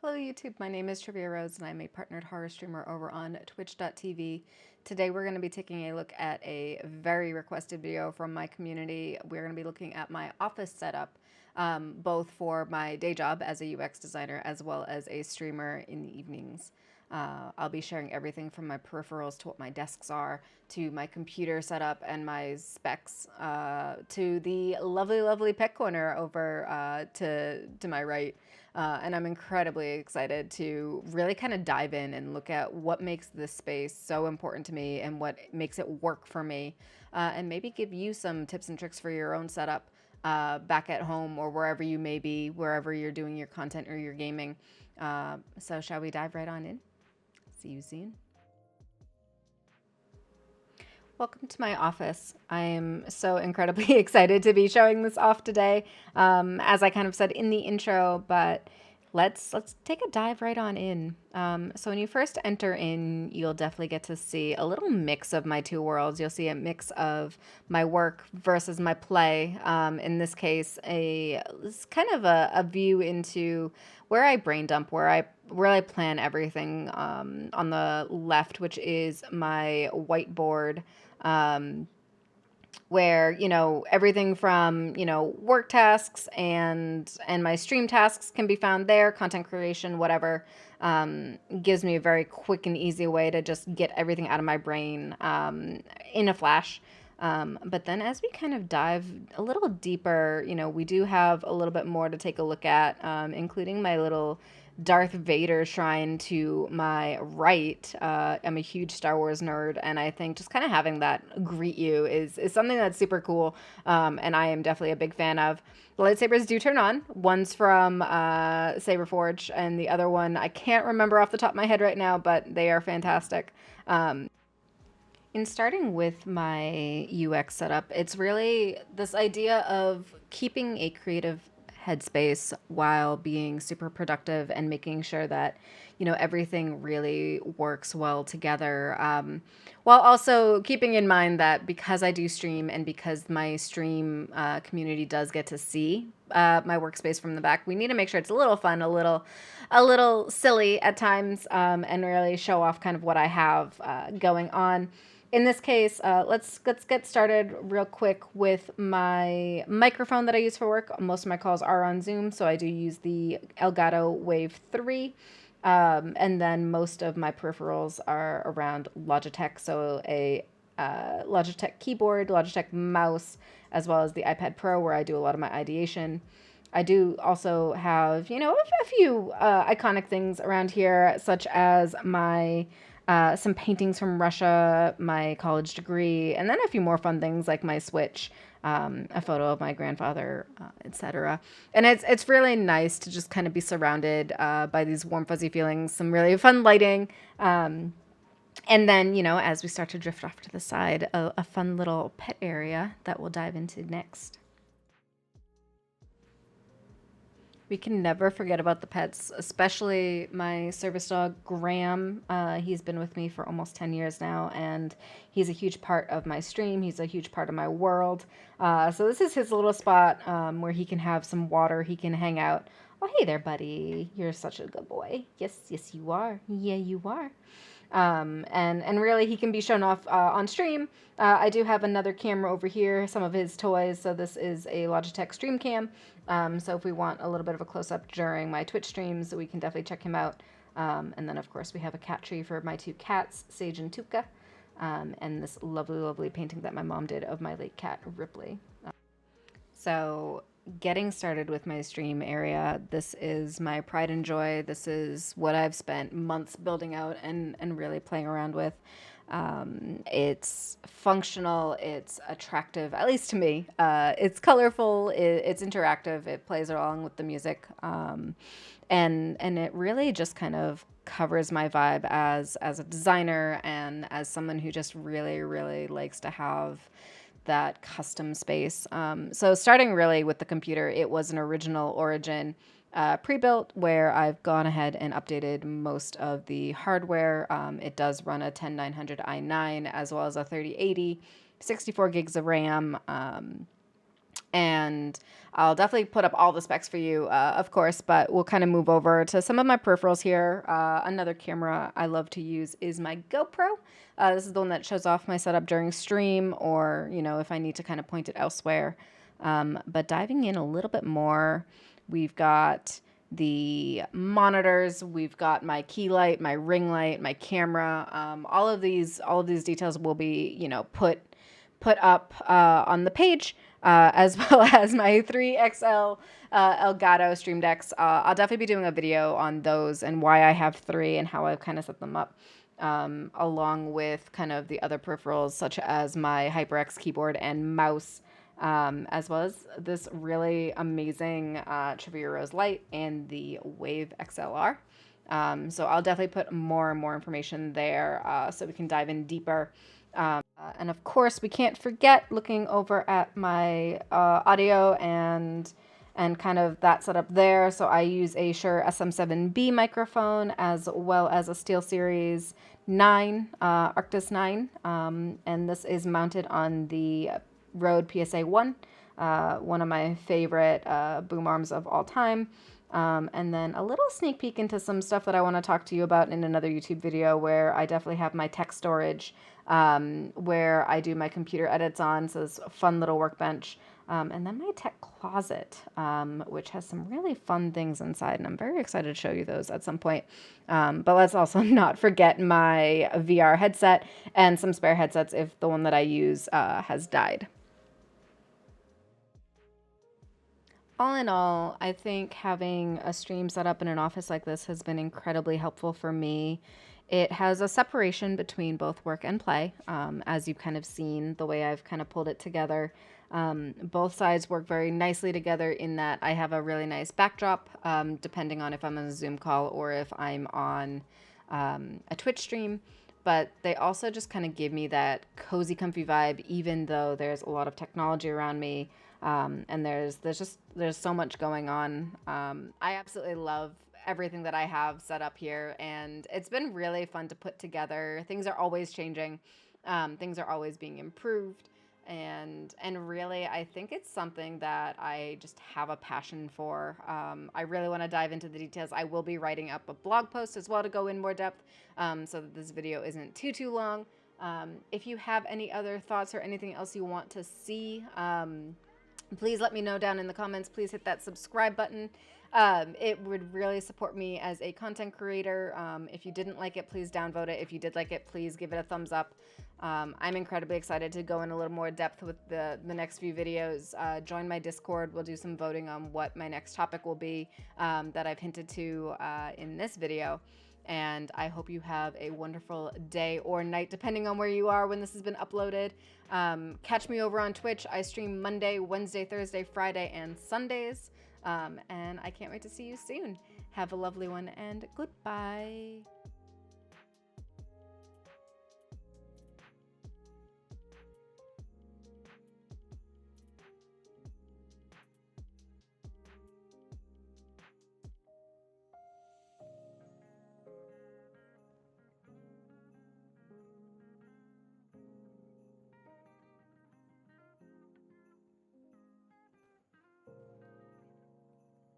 Hello YouTube, my name is Trivia Rose and I'm a partnered horror streamer over on twitch.tv. Today we're going to be taking a look at a very requested video from my community. We're going to be looking at my office setup, both for my day job as a UX designer as well as a streamer in the evenings. I'll be sharing everything from my peripherals to what my desks are, to my computer setup and my specs, to the lovely, lovely pet corner over to my right. And I'm incredibly excited to really kind of dive in and look at what makes this space so important to me and what makes it work for me, and maybe give you some tips and tricks for your own setup back at home or wherever you may be, wherever you're doing your content or your gaming. So shall we dive right on in? See you soon. Welcome to my office. I am so incredibly excited to be showing this off today, as I kind of said in the intro, but let's take a dive right on in. So when you first enter in, you'll definitely get to see a little mix of my two worlds. You'll see a mix of my work versus my play. In this case, it's kind of a view into where I brain dump, where I plan everything. On the left, which is my whiteboard, where everything from work tasks and my stream tasks can be found there, content creation, whatever. Gives me a very quick and easy way to just get everything out of my brain in a flash. But then as we kind of dive a little deeper, we do have a little bit more to take a look at, including my little Darth Vader shrine to my right. I'm a huge Star Wars nerd, and I think just kind of having that greet you is something that's super cool, and I am definitely a big fan of. The lightsabers do turn on. One's from Saberforge, and the other one I can't remember off the top of my head right now, but they are fantastic. In starting with my UX setup, it's really this idea of keeping a creative headspace while being super productive and making sure that everything really works well together, while also keeping in mind that because I do stream and because my stream community does get to see my workspace from the back, we need to make sure it's a little fun, a little silly at times, and really show off kind of what I have going on. In this case, let's get started real quick with my microphone that I use for work. Most of my calls are on Zoom, so I do use the Elgato Wave 3. And then most of my peripherals are around Logitech, so a Logitech keyboard, Logitech mouse, as well as the iPad Pro, where I do a lot of my ideation. I do also have, a few iconic things around here, such as my some paintings from Russia, my college degree, and then a few more fun things like my Switch, a photo of my grandfather, etc. And it's really nice to just kind of be surrounded by these warm, fuzzy feelings, some really fun lighting. And then, as we start to drift off to the side, a fun little pet area that we'll dive into next. We can never forget about the pets, especially my service dog, Graham. He's been with me for almost 10 years now, and he's a huge part of my stream. He's a huge part of my world. So this is his little spot where he can have some water. He can hang out. Oh, hey there, buddy. You're such a good boy. Yes, yes, you are. Yeah, you are. And really he can be shown off on stream. I do have another camera over here, some of his toys. So this is a Logitech Stream Cam. So if we want a little bit of a close-up during my Twitch streams, we can definitely check him out. And then, of course, we have a cat tree for my two cats, Sage and Tuka, and this lovely, lovely painting that my mom did of my late cat, Ripley. So getting started with my stream area, this is my pride and joy. This is what I've spent months building out and really playing around with. It's functional, it's attractive, at least to me. It's colorful, it's interactive, it plays along with the music, and it really just kind of covers my vibe as a designer and as someone who just really, really likes to have that custom space. So starting really with the computer, it was an original Origin pre-built where I've gone ahead and updated most of the hardware. It does run a 10900 i9 as well as a 3080, 64 gigs of RAM, And I'll definitely put up all the specs for you, of course, but we'll kind of move over to some of my peripherals here. Another camera I love to use is my GoPro. This is the one that shows off my setup during stream, or, you know, if I need to kind of point it elsewhere. But diving in a little bit more, we've got the monitors, we've got my key light, my ring light, my camera. All of these details will be, you know, put up on the page, as well as my 3XL Elgato Stream Decks. I'll definitely be doing a video on those and why I have 3 and how I've kind of set them up, along with kind of the other peripherals such as my HyperX keyboard and mouse, as well as this really amazing Trivia Rose light and the Wave XLR. So I'll definitely put more and more information there, so we can dive in deeper. And of course, we can't forget looking over at my audio and kind of that setup there. So I use a Shure SM7B microphone as well as a SteelSeries 9, Arctis 9. And this is mounted on the Rode PSA 1, one of my favorite boom arms of all time. And then a little sneak peek into some stuff that I want to talk to you about in another YouTube video, where I definitely have my tech storage, where I do my computer edits on. So it's a fun little workbench. And then my tech closet, which has some really fun things inside. And I'm very excited to show you those at some point. But let's also not forget my VR headset and some spare headsets if the one that I use has died. All in all, I think having a stream set up in an office like this has been incredibly helpful for me. It has a separation between both work and play, as you've kind of seen the way I've kind of pulled it together. Both sides work very nicely together in that I have a really nice backdrop, depending on if I'm on a Zoom call or if I'm on a Twitch stream. But they also just kind of give me that cozy, comfy vibe, even though there's a lot of technology around me. And there's so much going on. I absolutely love everything that I have set up here, and it's been really fun to put together. Things are always changing. Things are always being improved. And really, I think it's something that I just have a passion for. I really want to dive into the details. I will be writing up a blog post as well to go in more depth, so that this video isn't too long. If you have any other thoughts or anything else you want to see, please let me know down in the comments. Please hit that subscribe button. It would really support me as a content creator. If you didn't like it, please downvote it. If you did like it, please give it a thumbs up. I'm incredibly excited to go in a little more depth with the next few videos. Join my Discord. We'll do some voting on what my next topic will be, that I've hinted to in this video. And I hope you have a wonderful day or night, depending on where you are when this has been uploaded. Catch me over on Twitch. I stream Monday, Wednesday, Thursday, Friday, and Sundays. And I can't wait to see you soon. Have a lovely one, and goodbye.